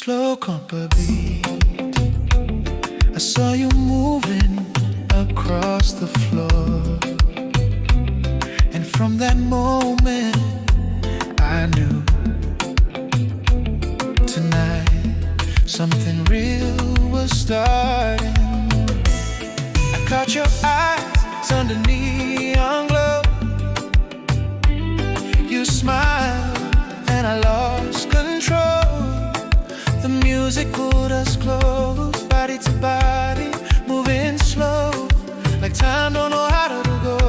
slow compa beat. I saw you moving across the floor, and from that moment I knew tonight something real was starting. I caught your eyes under neon glow. You smiled and I lost control. The music pulled us close, body to body, moving slow, like time don't know how to go.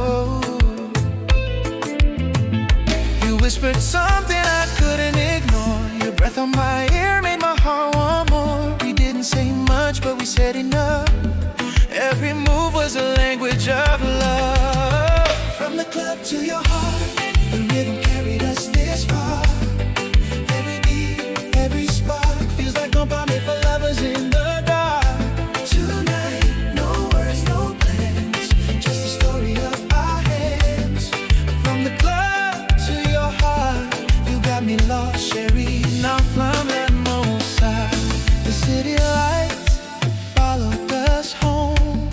You whispered something I couldn't ignore. Your breath on my ear made my heart want more. We didn't say much, but we said enough. Every move was a language of love. From the club to your heart, the rhythm carried us this far. Every beat, every spark feels like Kompa made for lovers in the dark. Tonight, no words, no plans, just the story of our hands. From the club to your heart, you got me lost, cheri. Now flanm, Lanmou. The city lights followed us home.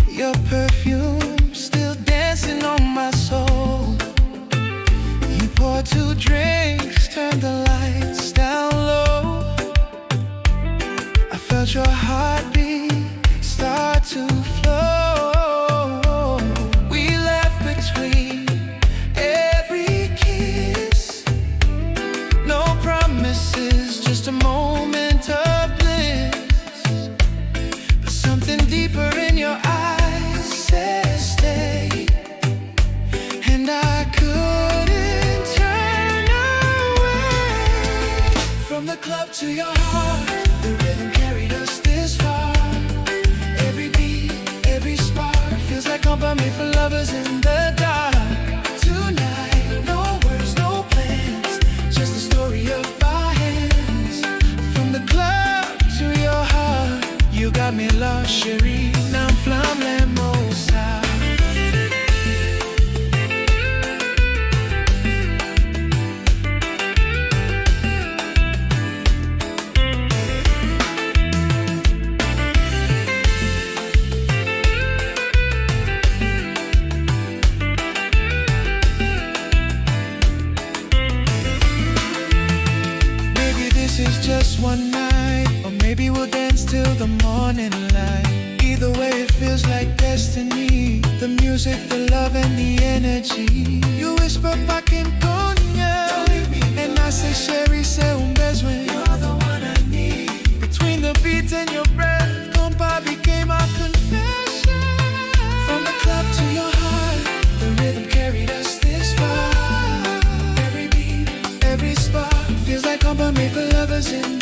Your perfume still dancing on my soul. You poured 2 drinks, turned the lights down low. I felt your heartbeat start to flow. We left between every kiss. No promises, just a moment of bliss. But something deeper in your eyes said stay, and I couldn't turn away. From the club to your heart, the rhythm carried us this far. Every beat, every spark feels like Kompa made for lovers in the dark. Tonight, no words, no plans, just the story of our hands. From the club to your heart, you got me lost, cheri. Now flanm, Lanmou. This is just one night, or maybe we'll dance till the morning light. Either way it feels like destiny. The music, the love and the energy. You whisper back in Gouyad, and I say cheri, say un besoin. You're the one I need. Between the beats and your breath, Kompa became our confession. From the club to your heart, the rhythm carried us this far. Every beat, every spark feels like Kompa made for lovers in